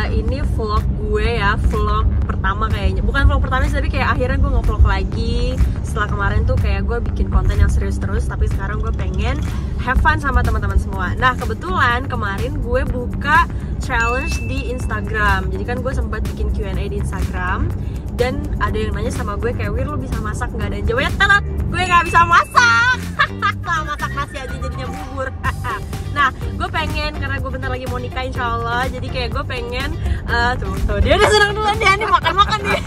Ini vlog gue ya, vlog pertama kayaknya. Bukan vlog pertama sih, tapi kayak akhirnya gue nge-vlog lagi. Setelah kemarin tuh kayak gue bikin konten yang serius terus, tapi sekarang gue pengen have fun sama teman-teman semua. Nah kebetulan kemarin gue buka challenge di Instagram. Jadi kan gue sempat bikin Q&A di Instagram, dan ada yang nanya sama gue kayak, Wir lo bisa masak nggak? Dan jawabnya telat, gue nggak bisa masak. Masak nasi aja jadinya bubur. Nah gue pengen, karena gue bentar lagi mau nikah insya Allah, jadi kayak gue pengen tuh dia udah senang duluan dia nih, makan nih.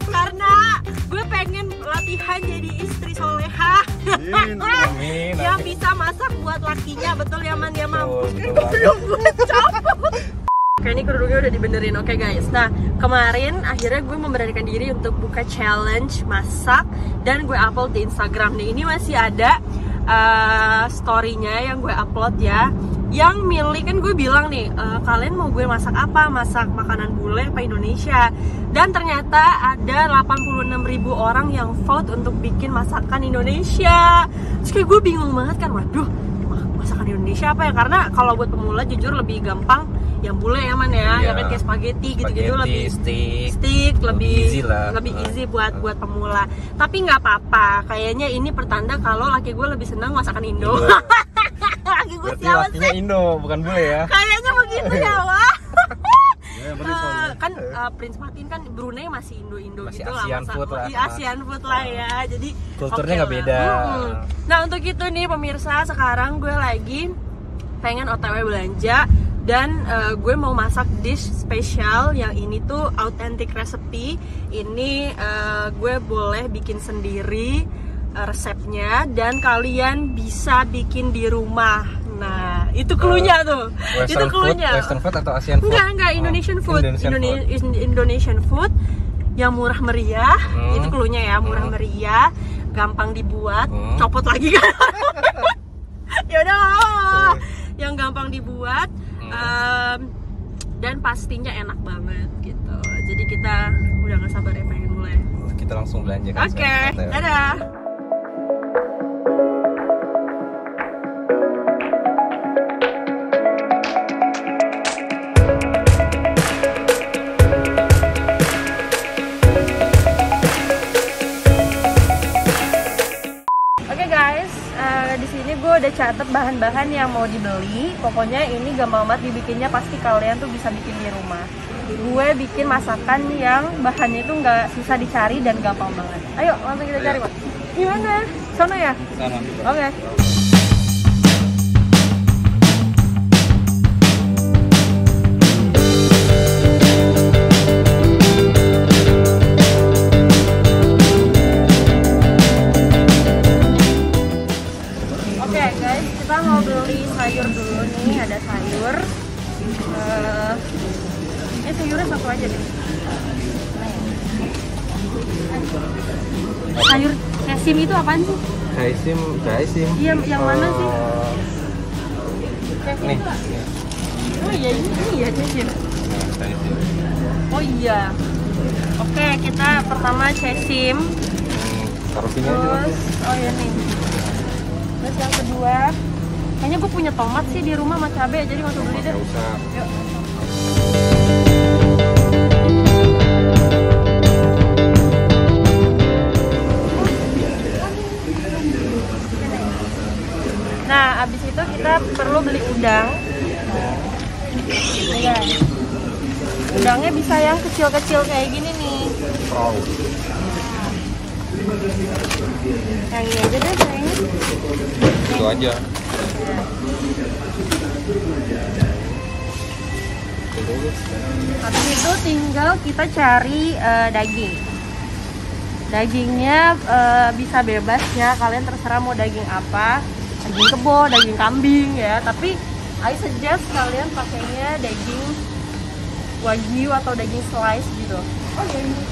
Karena gue pengen latihan jadi istri soleha. Amin. Yang bisa masak buat lakinya, betul ya Man, dia mampus kan gue capek. Oke, ini kerudungnya udah dibenerin. Oke guys, nah kemarin akhirnya gue memberanikan diri untuk buka challenge masak, dan gue upload di Instagram nih. Ini masih ada story-nya yang gue upload ya. Yang milih kan gue bilang nih, kalian mau gue masak apa? Masak makanan bule apa Indonesia? Dan ternyata ada 86.000 orang yang vote untuk bikin masakan Indonesia. Terus kayak gue bingung banget kan, waduh masakan Indonesia apa ya? Karena kalau buat pemula jujur lebih gampang yang bule ya Man ya, ya kan kayak spaghetti gitu-gitu, lebih stick, lebih easy lah, lebih easy buat pemula. Tapi nggak apa-apa, kayaknya ini pertanda kalau laki gue lebih senang masakan Indo. Laki gue siapa sih? Indo, bukan bule ya? Kayaknya begitu ya Wah. Kan Prince Martin kan Brunei masih Indo masih gitu Asian lah, food lah. Asian food lah ya, jadi kulturnya nggak beda. Nah untuk itu nih pemirsa, sekarang gue lagi pengen OTW belanja, dan gue mau masak dish spesial. Yang ini tuh authentic recipe. Ini gue boleh bikin sendiri resepnya, dan kalian bisa bikin di rumah. Nah itu cluenya tuh. Itu cluenya. Western food atau Asian food? Enggak, Indonesian food. Indonesian food yang murah meriah. Itu cluenya ya, murah meriah, gampang dibuat, copot lagi kan. Ya udah, yang gampang dibuat. Dan pastinya enak banget gitu. Jadi kita udah gak sabar ya pengen mulai. Kita langsung belanja kan. Oke, dadah. Di sini gue udah catet bahan-bahan yang mau dibeli. Pokoknya ini gampang banget dibikinnya, pasti kalian tuh bisa bikin di rumah. Gue bikin masakan yang bahannya itu nggak susah dicari dan gampang banget. Ayo langsung kita cari Pak. Gimana? Sana ya? Sana. Oke. Kita mau beli sayur dulu nih, ada sayur. Ini sayurnya satu aja deh. Sayur kesim itu apaan sih? Kaisim. Iya, yang mana sih? Nih. Oh iya, ini ya kesim. Oh iya. Oke, kita pertama kesim. Taruh sini aja. Oh iya nih. Terus yang kedua, kayaknya gue punya tomat sih di rumah sama cabai, jadi nggak usah beli deh. Nggak usah. Yuk. Nah, abis itu kita perlu beli udang. Udangnya bisa yang kecil-kecil kayak gini nih. Wow. Yang ini aja deh kayaknya. Itu aja. Habis itu tinggal kita cari daging. Dagingnya bisa bebas ya, kalian terserah mau daging apa. Daging kebo, daging kambing ya. Tapi I suggest kalian pakainya daging wagyu atau daging slice gitu. Oh ya ini.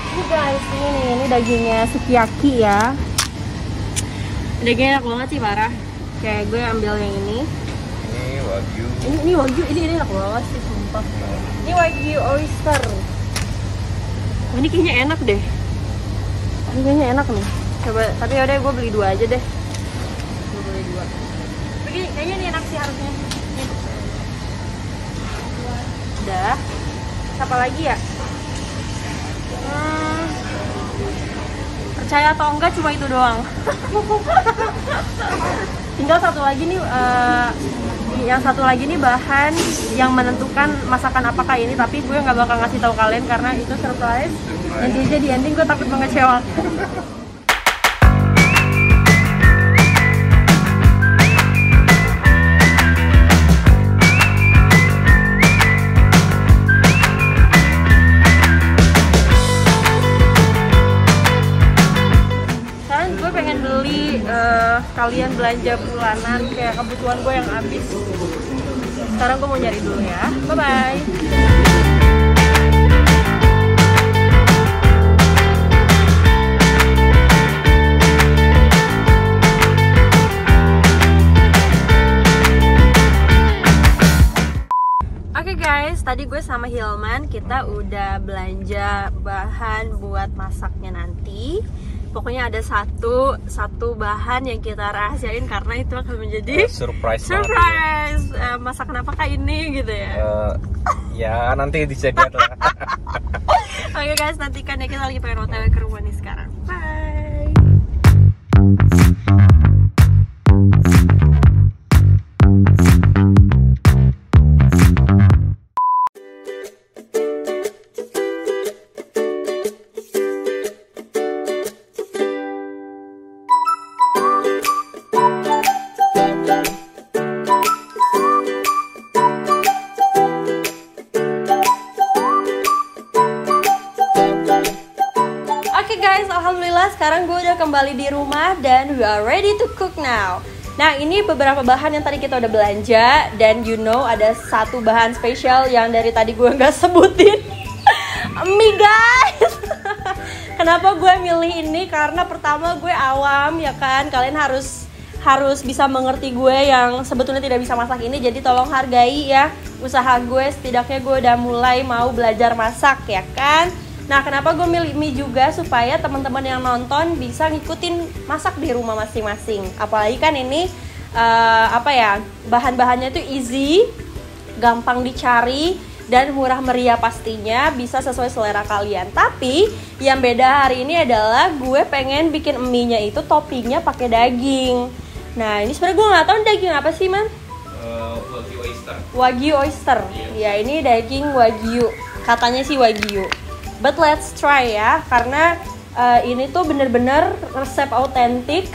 Ini guys, ini dagingnya sukiyaki ya. Dagingnya enak banget sih, parah. Kayak gue ambil yang ini. Ini wagyu. Ini wagyu, ini enak banget sih, sumpah. Ini wagyu oyster. Oh, ini kayaknya enak deh. Ini kayaknya enak nih. Coba, tapi yaudah gue beli dua aja deh. Gue beli dua. Tapi kayaknya ini enak sih harusnya. Nih. Udah. Siapa lagi ya? Percaya atau enggak cuma itu doang. Tinggal satu lagi nih, yang satu lagi nih bahan yang menentukan masakan apakah ini, tapi gue nggak bakal ngasih tahu kalian karena itu surprise. Nanti aja di ending gue takut mengecewakan. Kalian belanja bulanan kayak kebutuhan gue yang habis. Sekarang gue mau nyari dulu ya. Bye bye. Oke guys, tadi gue sama Hilman kita udah belanja bahan buat masaknya nanti. Pokoknya ada satu bahan yang kita rahasiain karena itu akan menjadi surprise. Masakan apakah ini gitu ya? Ya nanti dicek lah. Oke guys, nantikan ya, kita lagi pengen OTW ke rumah nih sekarang. Bye. Alhamdulillah sekarang gue udah kembali di rumah dan we are ready to cook now. Nah ini beberapa bahan yang tadi kita udah belanja. Dan you know ada satu bahan spesial yang dari tadi gue nggak sebutin. Mie guys. Kenapa gue milih ini? Karena pertama gue awam ya kan. Kalian harus bisa mengerti gue yang sebetulnya tidak bisa masak ini. Jadi tolong hargai ya usaha gue. Setidaknya gue udah mulai mau belajar masak ya kan. Nah, kenapa gue milih mie juga? Supaya teman-teman yang nonton bisa ngikutin masak di rumah masing-masing. Apalagi kan ini bahan-bahannya tuh easy, gampang dicari dan murah meriah pastinya, bisa sesuai selera kalian. Tapi yang beda hari ini adalah gue pengen bikin mie-nya itu toppingnya pakai daging. Nah, ini sebenarnya gue nggak tahu daging apa sih, Man? Wagyu oyster. Wagyu oyster. Ya, ini daging wagyu. Katanya sih wagyu. But let's try ya, karena ini tuh bener-bener resep autentik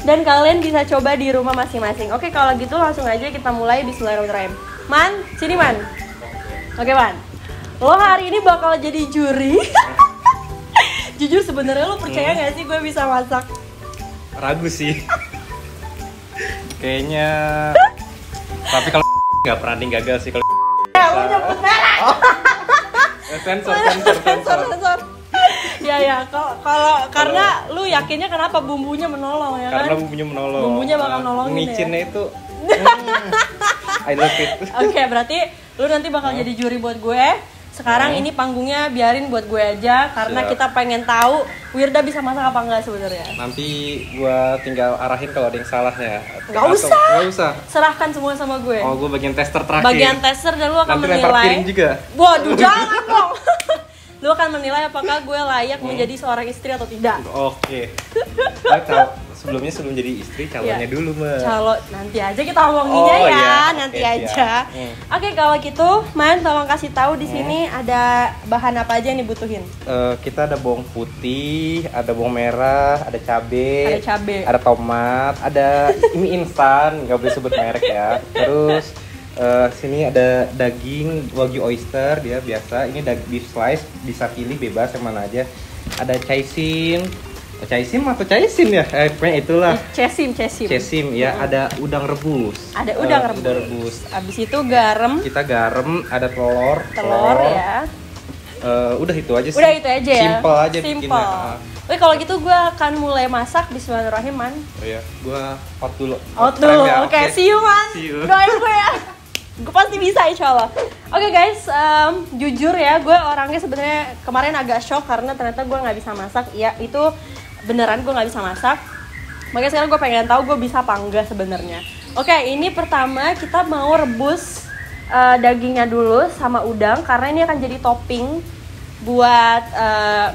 dan kalian bisa coba di rumah masing-masing. Oke, kalau gitu langsung aja kita mulai. Bismillahirrahmanirrahim. Man, sini Man. Oke Man, lo hari ini bakal jadi juri. Jujur sebenarnya lo percaya nggak sih gue bisa masak? Ragu sih. Kayaknya. Tapi kalau nggak pernah gagal sih kalau. Lo nyebut merek. Sensor. Ya, kalau karena lu yakinnya kenapa bumbunya menolong ya kan? Karena bumbunya menolong. Bumbunya bakal nolongin micinnya ya. itu. I love it. Oke, berarti lu nanti bakal jadi juri buat gue. Sekarang ini panggungnya biarin buat gue aja karena kita pengen tahu Wirda bisa masak apa enggak sebenarnya. Nanti gue tinggal arahin kalau ada yang salahnya. Gak usah. Serahkan Serahkan semua sama gue. Oh, gue bagian tester terakhir. Bagian tester dan lu akan nanti menilai. Nanti lempar piring juga. Waduh, jangan dong. Lu akan menilai apakah gue layak menjadi seorang istri atau tidak. Oke. Sebelum jadi istri calonnya dulu Mbak. Calon nanti aja kita ngomonginnya ya, iya. Nanti aja. Oke, kalau gitu, Man tolong kasih tahu di sini ada bahan apa aja yang dibutuhin. Kita ada bawang putih, ada bawang merah, ada cabai, ada tomat, ada mie instan, nggak boleh sebut merek ya. Terus sini ada daging wagyu oyster, dia biasa. Ini beef slice, bisa pilih bebas yang mana aja. Ada caisim atau caisim ya? Pokoknya itulah. Cesim ya. Ada udang rebus. Ada udang rebus. Abis itu garam. Kita garam, ada telur ya. Udah itu aja sih. Udah itu aja ya. Simple aja bikinnya. Oke, kalau gitu gue akan mulai masak. Bismillahirrahmanirrahim, Man. Oh iya, gue out dulu. Ya. Oke, see you, Man. Doain gue ya. Gue pasti bisa insyaallah. Oke guys, jujur ya, gue orangnya sebenarnya kemarin agak shock karena ternyata gue nggak bisa masak. Ya itu beneran gue nggak bisa masak. Makanya sekarang gue pengen tahu gue bisa apa enggak sebenarnya. Oke, ini pertama kita mau rebus dagingnya dulu sama udang karena ini akan jadi topping buat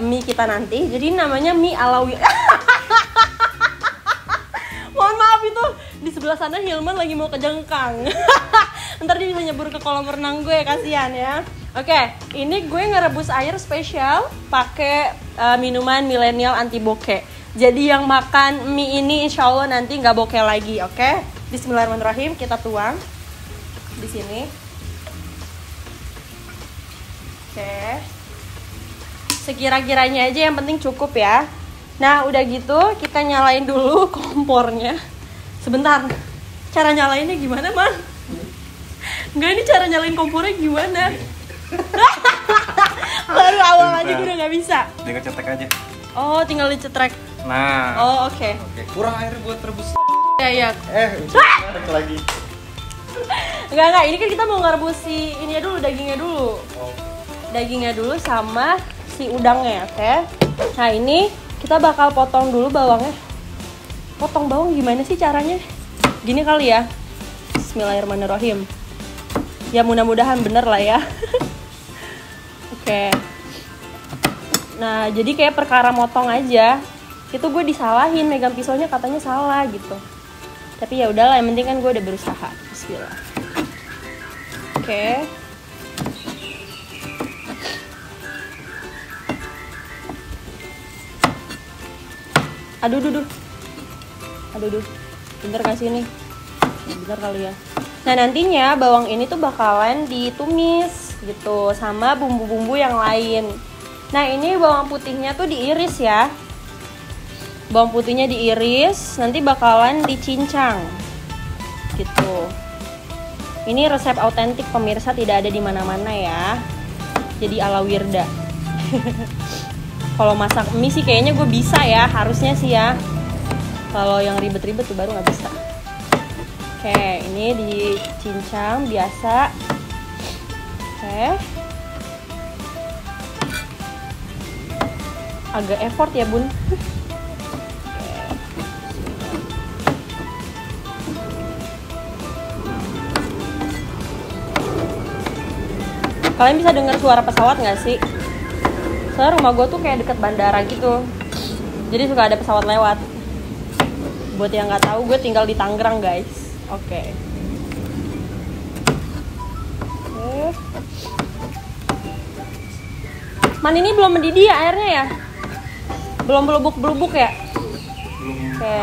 mie kita nanti. Jadi namanya mie alawi. Mohon maaf, itu di sebelah sana Hilman lagi mau kejengkang. Ntar dia bisa nyebur ke kolam renang gue, kasihan ya. Oke, ini gue ngerebus air spesial pakai minuman milenial anti bokeh. Jadi yang makan mie ini insya Allah nanti nggak bokeh lagi, oke? Bismillahirrahmanirrahim, kita tuang di sini. Oke. Sekira-kiranya aja, yang penting cukup ya. Nah, udah gitu kita nyalain dulu kompornya. Sebentar. Cara nyalainnya gimana, Man? Enggak, ini cara nyalain kompornya gimana? Baru awal aja gue udah nggak bisa. Tinggal cetek aja. Oh, tinggal dicetrek. Nah. Oh, oke. Kurang air buat rebus. Ya. Lagi. Enggak, ini kan kita mau ngerebus si ininya dulu, dagingnya dulu. Oh. Dagingnya dulu sama si udangnya, oke? Nah, ini kita bakal potong dulu bawangnya. Potong bawang gimana sih caranya? Gini kali ya. Bismillahirrahmanirrahim. Ya mudah-mudahan bener lah ya. Oke. Nah, jadi kayak perkara motong aja. Itu gue disalahin, megang pisaunya katanya salah gitu. Tapi ya udahlah, yang penting kan gue udah berusaha. Bismillah. Oke. Aduh. Bentar kasih nih. Bentar kali ya. Nah, nantinya bawang ini tuh bakalan ditumis gitu sama bumbu-bumbu yang lain. Nah, ini bawang putihnya tuh diiris ya. Bawang putihnya diiris, nanti bakalan dicincang gitu. Ini resep autentik pemirsa, tidak ada di mana-mana ya. Jadi ala Wirda. Kalau masak mie sih kayaknya gue bisa ya, harusnya sih ya. Kalau yang ribet-ribet tuh baru nggak bisa. Oke, ini dicincang biasa. Oke. Agak effort ya, Bun. Kalian bisa dengar suara pesawat nggak sih? Soalnya rumah gue tuh kayak deket bandara gitu. Jadi suka ada pesawat lewat. Buat yang nggak tahu, gue tinggal di Tangerang, guys. Oke. Man, ini belum mendidih ya airnya ya? Belum belubuk-belubuk ya? Oke.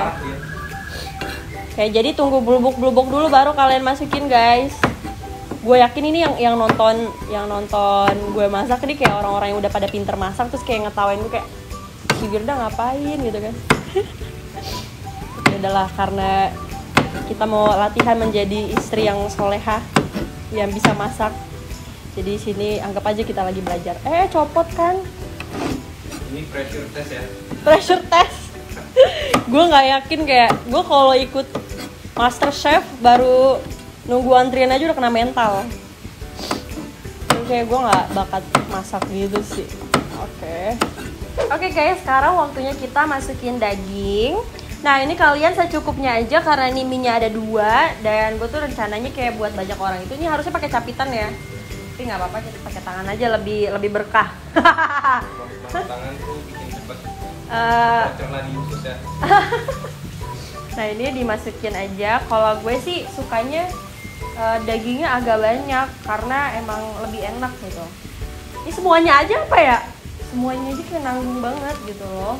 Oke, jadi tunggu belubuk-belubuk dulu baru kalian masukin, guys. Gue yakin ini yang nonton gue masak nih kayak orang-orang yang udah pada pinter masak terus kayak ngetawain gue kayak si Wirda ngapain gitu kan. Ya udahlah, karena kita mau latihan menjadi istri yang solehah yang bisa masak. Jadi sini anggap aja kita lagi belajar. Copot kan? Ini pressure test ya? Pressure test. Gue nggak yakin, kayak gue kalau ikut Master Chef baru nunggu antrian aja udah kena mental. Kayak gue nggak bakat masak gitu sih. Oke guys, sekarang waktunya kita masukin daging. Nah, ini kalian secukupnya aja karena ini mie-nya ada 2 dan gue tuh rencananya kayak buat banyak orang itu ini harusnya pakai capitan ya. Tapi nggak apa-apa, kita pakai tangan aja, lebih berkah. Tangan tuh bikin cepet. Cerna di usus ya. Nah, ini dimasukin aja. Kalau gue sih sukanya dagingnya agak banyak karena emang lebih enak gitu. Ini semuanya aja apa ya? Semuanya aja kayak nanggung banget gitu loh.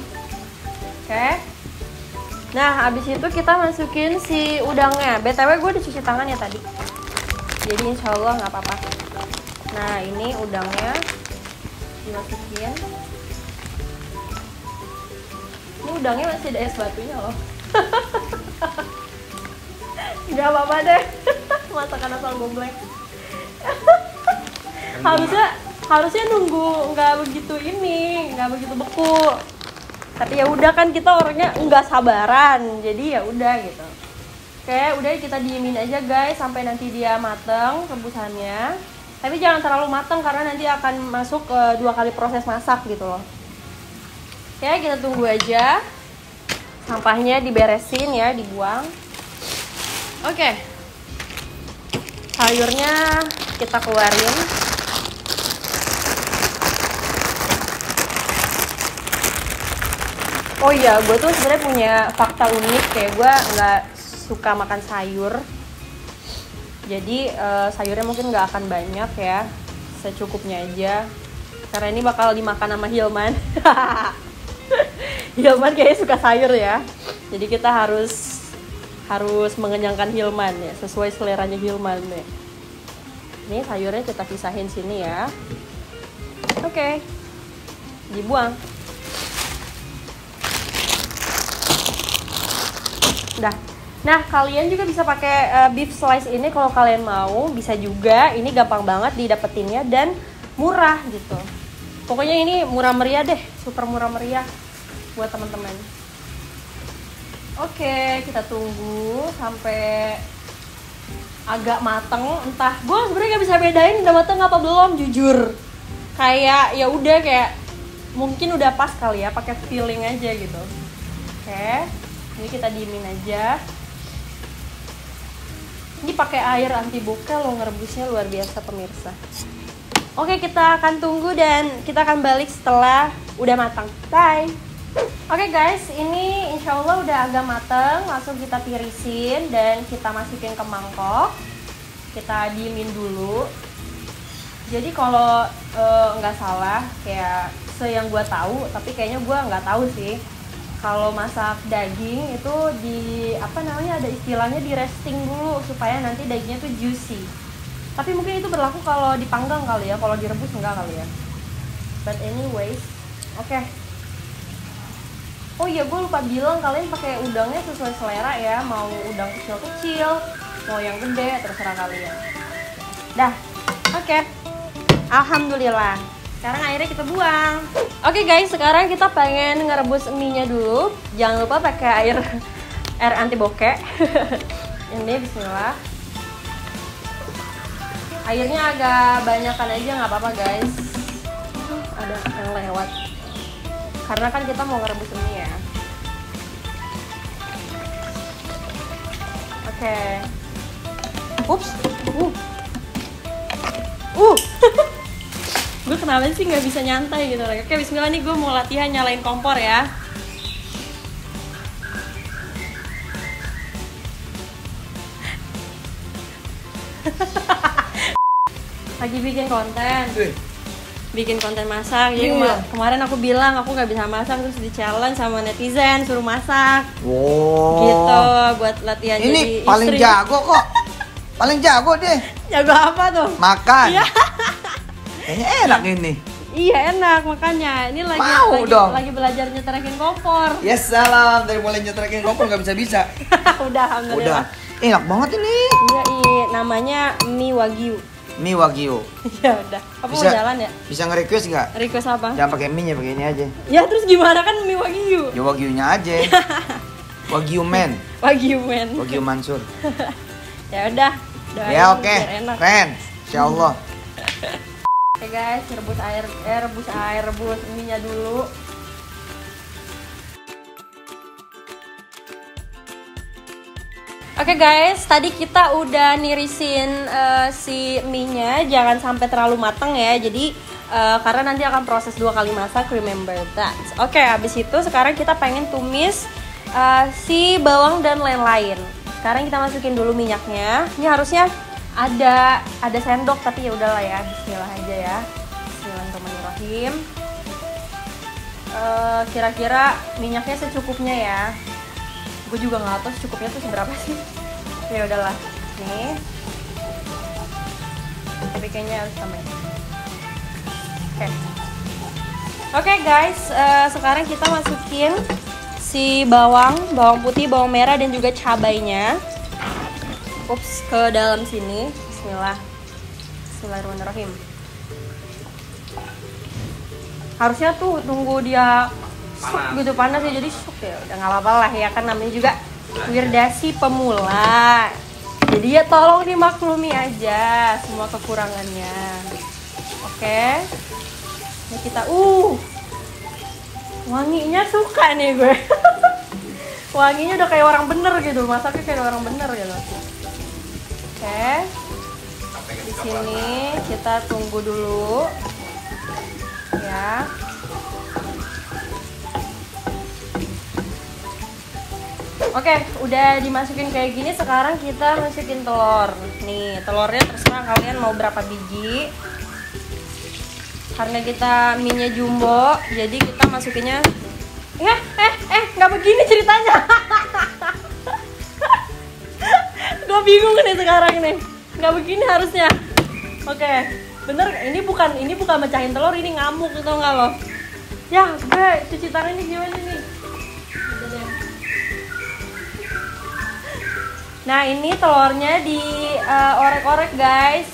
Oke. Nah, abis itu kita masukin si udangnya. BTW gue udah cuci tangan ya tadi. Jadi insya Allah nggak apa-apa. Nah, ini udangnya dimasukin. Ini udangnya masih ada es batunya loh. Gak apa-apa deh. Masakan asal gombleng. harusnya nunggu nggak begitu beku. Tapi ya udah, kan kita orangnya nggak sabaran, jadi ya udah gitu. Oke, udah kita diemin aja guys sampai nanti dia mateng rebusannya. Tapi jangan terlalu mateng karena nanti akan masuk 2 kali proses masak gitu loh. Oke, kita tunggu aja. Sampahnya diberesin ya, dibuang. Oke. Sayurnya kita keluarin. Oh iya, gue tuh sebenarnya punya fakta unik, kayak gue nggak suka makan sayur. Jadi sayurnya mungkin nggak akan banyak ya, secukupnya aja. Karena ini bakal dimakan sama Hilman. Hilman kayaknya suka sayur ya. Jadi kita harus mengenyangkan Hilman ya, sesuai seleranya Hilman deh. Ini sayurnya kita pisahin sini ya. Oke. Dibuang. Udah. Nah, kalian juga bisa pakai beef slice ini kalau kalian mau, bisa juga. Ini gampang banget didapetinnya dan murah gitu. Pokoknya ini murah meriah deh, super murah meriah buat teman-teman. Oke, kita tunggu sampai agak mateng. Entah, gue sebenarnya nggak bisa bedain udah mateng apa belum, jujur. Kayak ya udah kayak mungkin udah pas kali ya, pakai feeling aja gitu. Oke. Ini kita diemin aja. Ini pakai air anti bokeh loh, ngerebusnya luar biasa pemirsa. Oke, kita akan tunggu dan kita akan balik setelah udah matang. Bye. Oke guys, ini insya Allah udah agak mateng. Langsung kita tirisin dan kita masukin ke mangkok. Kita diemin dulu. Jadi kalau nggak salah, kayak yang gue tahu, tapi kayaknya gue nggak tahu sih. Kalau masak daging itu ada istilahnya di resting dulu supaya nanti dagingnya tuh juicy. Tapi mungkin itu berlaku kalau dipanggang kali ya, kalau direbus enggak kali ya. But anyways, oke. Oh iya, gue lupa bilang, kalian pakai udangnya sesuai selera ya. Mau udang kecil-kecil, mau yang gede, terserah kalian. Dah, oke. Alhamdulillah. Sekarang airnya kita buang. Oke guys, sekarang kita pengen ngerebus mie-nya dulu. Jangan lupa pakai air anti bokeh. Ini bismillah. Airnya agak banyakan aja, nggak apa-apa guys. Ada yang lewat. Karena kan kita mau ngerebus mie ya. Oke. Ups. Gue kenapa sih nggak bisa nyantai gitu. Oke, bismillah nih, gue mau latihan nyalain kompor ya. Lagi bikin konten masak. Jadi kemarin aku bilang aku nggak bisa masak, terus di challenge sama netizen suruh masak. Gitu buat latihan ini jadi istri. Paling jago kok. Paling jago deh. Jago apa tuh? Makan. Iya. Kayaknya enak ini. Iya enak, makanya ini lagi belajar nyetrekin kompor. Yes, salam. Dari mulai nyetrekin kompor nggak bisa. Udah, alhamdulillah. Enak banget ini. Iya, namanya mie wagyu. Mie wagyu. Ya udah. Apa mau jalan ya? Bisa nge-request nggak? Request apa? Jangan pakai mie-nya, pakai ini aja. Ya terus gimana, kan mie wagyu? Ya wagyunya aja. Wagyu man. Wagyu Mansur. Ya udah. Ya oke. Keren. Insyaallah. Oke guys, rebus mie-nya dulu. Oke guys, tadi kita udah nirisin si mie-nya, jangan sampai terlalu matang ya. Jadi karena nanti akan proses 2 kali masak, remember that. Oke, habis itu sekarang kita pengen tumis si bawang dan lain-lain. Sekarang kita masukin dulu minyaknya. Ini harusnya ada sendok, tapi ya udahlah ya, bismillah aja ya. Bismillahirrahmanirrahim. Kira-kira minyaknya secukupnya ya. Gue juga nggak tahu secukupnya tuh seberapa sih. Ya udahlah, nih. Tapi kayaknya harus tambahin. Oke guys, sekarang kita masukin si bawang putih, bawang merah dan juga cabainya. Ups, ke dalam sini. Bismillahirrahmanirrahim. Harusnya tuh tunggu dia gitu panas ya, jadi ya udah nggak apa-apa lah ya, kan namanya juga Wirdasi pemula. Jadi ya tolong dimaklumi aja semua kekurangannya. Oke. Ini kita wanginya suka nih gue. Wanginya udah kayak orang bener gitu, masaknya kayak orang bener gitu. Oke. Di sini kita tunggu dulu. Ya. Oke, udah dimasukin kayak gini. Sekarang kita masukin telur. Nih, telurnya terserah kalian mau berapa biji. Karena kita mie-nya jumbo, jadi kita masukinnya. Nggak begini ceritanya. Gue bingung nih sekarang nih. Nggak begini harusnya. Oke, bener. Ini bukan mecahin telur, ini ngamuk, tau nggak lo? Ya, gue cuci tangan ini gimana nih? Nah, ini telurnya diorek-orek guys.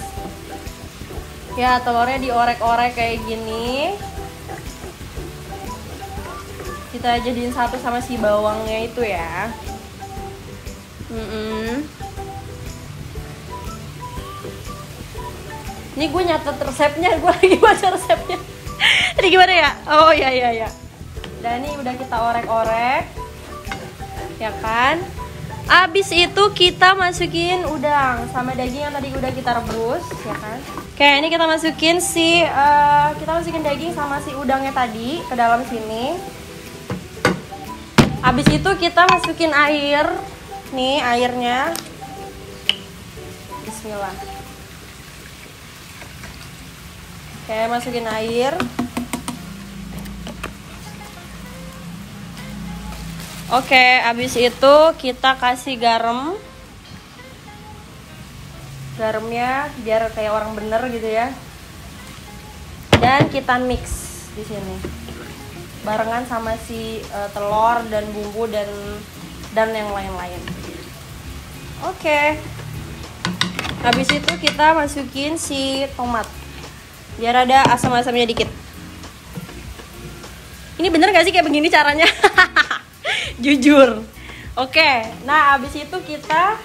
Ya, telurnya diorek-orek kayak gini. Kita jadiin satu sama si bawangnya itu ya. Ini gue nyatet resepnya, gue lagi baca resepnya. Ini gimana ya? Oh ya. Dan ini udah kita orek-orek, ya kan? Abis itu kita masukin udang sama daging yang tadi udah kita rebus, ya kan? Oke, ini kita masukin daging sama si udangnya tadi ke dalam sini. Abis itu kita masukin air, nih airnya. Bismillah. Oke, masukin air. Oke, abis itu kita kasih garam. Garamnya biar kayak orang bener gitu ya. Dan kita mix di sini. Barengan sama si telur dan bumbu dan yang lain-lain. Oke. Habis itu kita masukin si tomat. Biar ada asam-asamnya dikit. Ini bener gak sih kayak begini caranya? Jujur. Oke, nah abis itu kita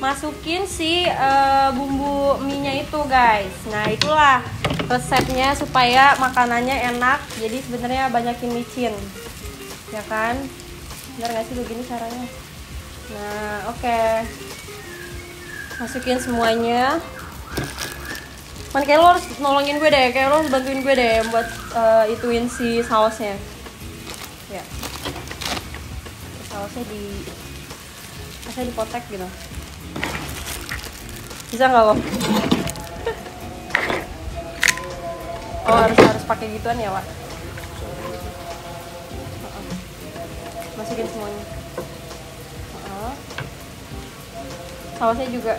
masukin si bumbu mie-nya itu guys. Nah itulah resepnya supaya makanannya enak. Jadi sebenarnya banyakin micin, ya kan? Bener gak sih begini caranya? Nah oke. Masukin semuanya. Man, kayak lo harus nolongin gue deh, kayak lo harus bantuin gue deh buat ituin si sausnya. Ya. Sausnya dipotek gitu. Bisa nggak lo? Oh harus pakai gituan ya, Wak? Masukin semuanya. Sausnya juga.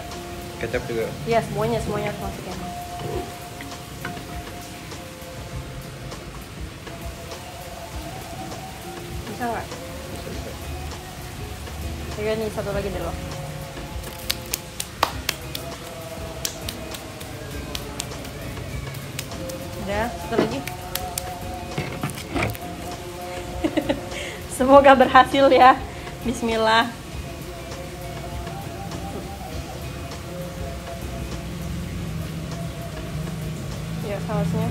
Kecap juga. Iya, semuanya harus masukin. Bisa nggak? Ya nih satu lagi deh lo. Udah, satu lagi. Semoga berhasil ya. Bismillah. Ya sausnya.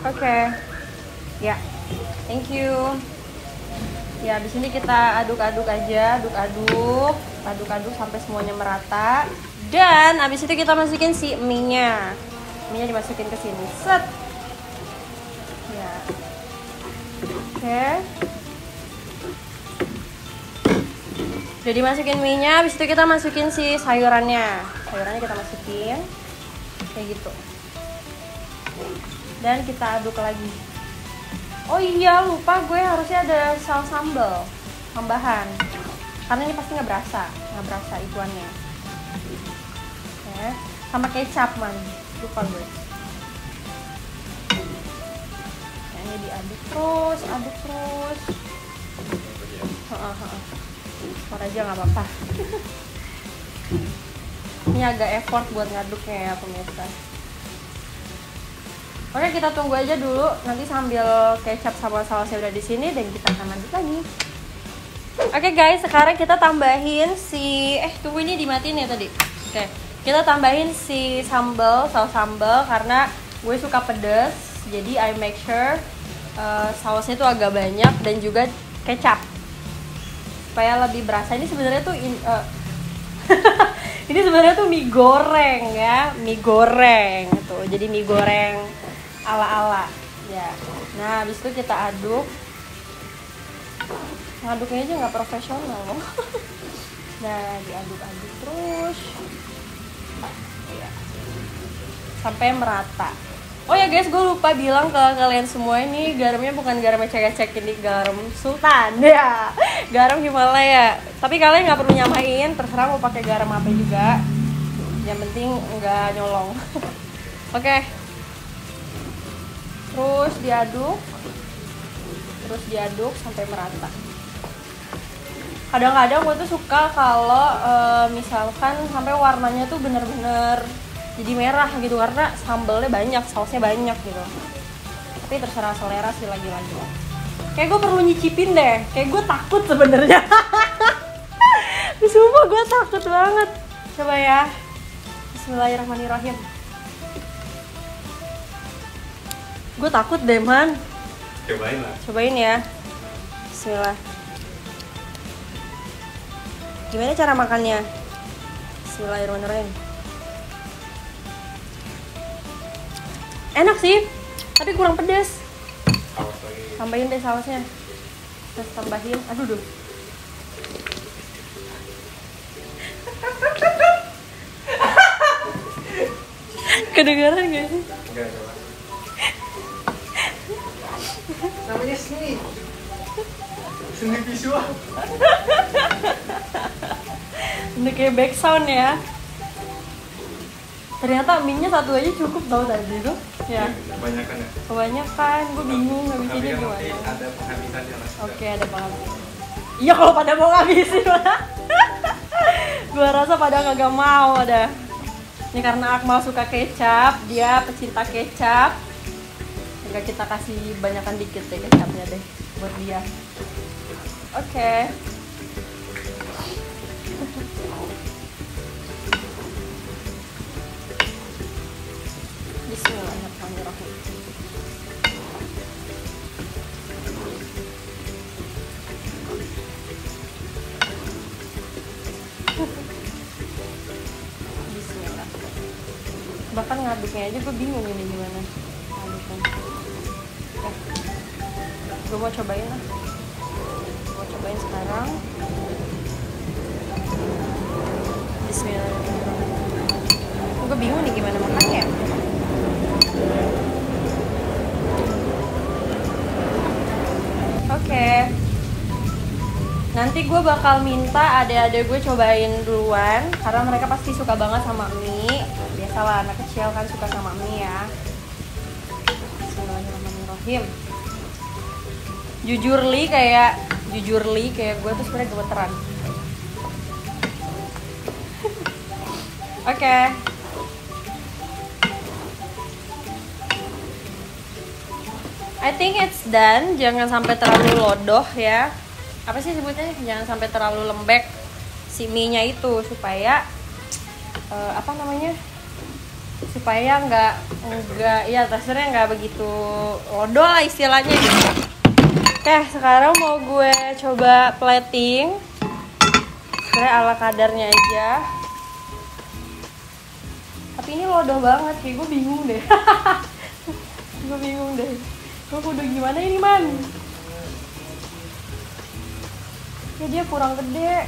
Oke. Ya. Thank you. Ya, habis ini kita aduk-aduk aja, aduk-aduk sampai semuanya merata. Dan habis itu kita masukin si mie-nya. Mie-nya dimasukin ke sini. Set. Ya. Oke. Udah dimasukin mie-nya, habis itu kita masukin si sayurannya. Sayurannya kita masukin kayak gitu. Dan kita aduk lagi. Oh iya, lupa gue harusnya ada saus sambal tambahan. Karena ini pasti nggak berasa ituannya. Oke, sama kecap man, lupa gue. Nah, ini diaduk terus. Spot aja nggak apa-apa. Ini agak effort buat ngaduknya ya pemirsa. Oke, kita tunggu aja dulu. Nanti sambil kecap sama sausnya udah di sini dan kita akan lanjut lagi. Oke guys, sekarang kita tambahin si tunggu ini dimatiin ya tadi. Oke, kita tambahin si saus sambal karena gue suka pedas. Jadi I make sure sausnya itu agak banyak dan juga kecap. supaya lebih berasa. Ini sebenarnya tuh ini sebenarnya tuh mie goreng ya, mie goreng tuh. Jadi mie goreng ala-ala ya. Nah, habis itu kita aduk. Ngaduknya aja nggak profesional loh. Nah, diaduk-aduk terus ya, sampai merata. Oh ya guys, gue lupa bilang ke kalian semua, ini garamnya bukan garam ecek-ecek, ini garam sultan ya, garam Himalaya. Tapi kalian nggak perlu nyamain, terserah mau pakai garam apa juga, yang penting nggak nyolong. Oke. Terus diaduk sampai merata. Kadang-kadang gue tuh suka kalau misalkan sampai warnanya tuh bener-bener jadi merah gitu, karena sambalnya banyak, sausnya banyak gitu. Tapi terserah selera sih lagi-lagi. Kayak gue perlu nyicipin deh, kayak gue takut sebenarnya. Sumpah gue takut banget. Coba ya. Bismillahirrahmanirrahim. Gue takut deh, man. Cobain lah. Cobain ya. Bismillah. Gimana cara makannya? Bismillahirrahmanirrahim. Enak sih, tapi kurang pedas. Tambahin deh sausnya. Terus tambahin, aduh. Kedengaran gak sih? Enggak, namanya seni visual. Udah kayak back sound ya. Ternyata mie-nya satu aja cukup tau tadi tuh. Ya. Kebanyakan ya? Kebanyakan, gue bingung ngabisinnya gimana. Tapi ada penghabisannya lah. Oke, ada penghabisan. Iya kalau pada mau ngabisin lah. Gue rasa pada kagak mau ada. Ini karena Akmal suka kecap, dia pecinta kecap. Sehingga kita kasih banyakan dikit deh kecapnya deh buat dia. Oke. Bismillahirrahmanirrahim. Bismillah. Bahkan ngaduknya aja gue bingung ini gimana ngaduknya. Gue mau cobain lah. Gue cobain sekarang. Bismillahirrahmanirrahim. Gue bingung nih gimana makannya. Oke. Nanti gue bakal minta adik-adik gue cobain duluan, karena mereka pasti suka banget sama mie. Biasalah anak kecil kan suka sama mie ya. Bismillahirrahmanirrahim. Jujur li kayak gue tuh sebenarnya gemeteran. Oke. I think it's done. Jangan sampai terlalu lodoh ya. Apa sih sebutnya? Jangan sampai terlalu lembek si mie-nya itu, supaya supaya nggak ya teksturnya nggak begitu lodoh lah istilahnya gitu. Oke, sekarang mau gue coba plating. Sebenarnya ala kadarnya aja. Tapi ini lodoh banget, kayak gue bingung deh. Gue kudu gimana ini, man? Ya dia kurang gede.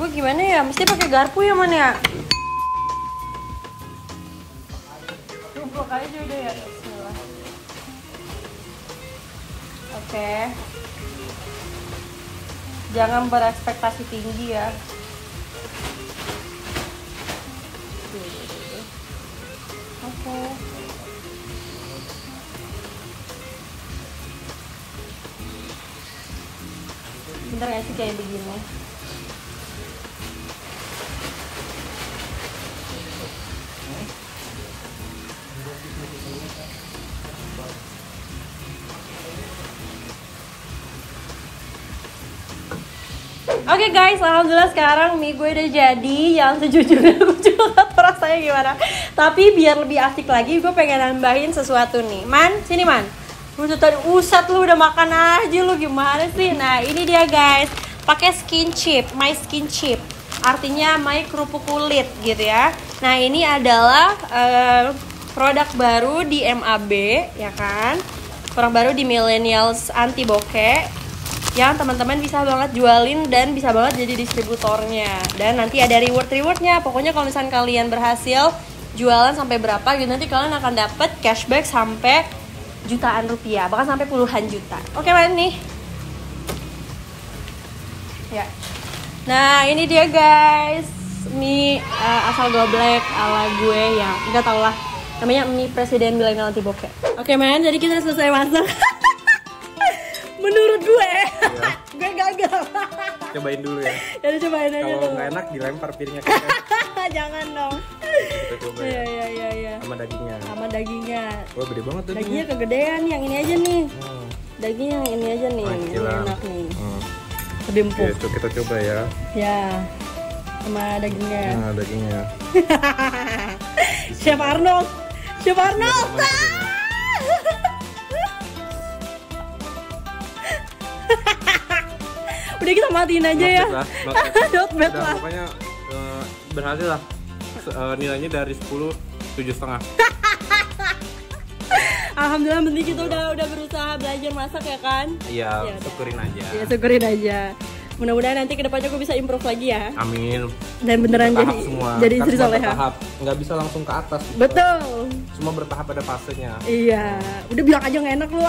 Gue gimana ya? Mesti pakai garpu ya, man ya? Tumpuk aja udah ya. Bismillah. Oke. Jangan berekspektasi tinggi ya. Oke. Bentar gak sih kayak begini? Oke guys, alhamdulillah sekarang mie gue udah jadi. Yang sejujurnya gue juga gak tau rasanya gimana. Tapi biar lebih asik lagi, gue pengen nambahin sesuatu nih. Man, sini man. Lu tadi usat lu udah makan aja lu, gimana sih? Nah ini dia guys, pakai skin chip, my skin chip. Artinya my kerupuk kulit gitu ya. Nah, ini adalah produk baru di MAB ya kan. Produk baru di Millennials Anti Bokeh yang teman-teman bisa banget jualin dan bisa banget jadi distributornya. Dan nanti ada rewardnya. Pokoknya kalau misalnya kalian berhasil jualan sampai berapa gitu, nanti kalian akan dapat cashback sampai jutaan rupiah, bahkan sampai puluhan juta. Oke, mana nih? Ya. Nah, ini dia guys, mie asal goblek ala gue yang nggak tau lah, namanya mie Presiden Millennial Anti Bokeh. Oke man, jadi kita selesai masak. Menurut gue, ya. Gue gagal. Cobain dulu ya. Jadi cobain aja. Kalau nggak enak dilempar piringnya ke saya. Jangan dong. Kita coba ya. Iya. Sama dagingnya. Sama dagingnya. Wah, gede banget tuh. Dagingnya kegedean, yang ini aja nih. Dagingnya yang ini aja nih. Ini enak nih. Lebih empuk. Oke, kita coba ya. Ya. Sama dagingnya. Nah, dagingnya. Chef Arnold. Chef Arnold. Udah kita matiin aja ya. Not bad lah. Pokoknya berhasil lah. Nilainya dari 10, 7,5. Alhamdulillah, penting kita udah berusaha belajar masak ya kan. Iya, syukurin aja. Iya, syukurin aja. Mudah-mudahan nanti kedepannya gue bisa improve lagi ya. Amin. Dan beneran jadi istri soleha. Nggak bisa langsung ke atas. Betul. Semua bertahap pada fasenya. Iya. Udah bilang aja nggak enak lu.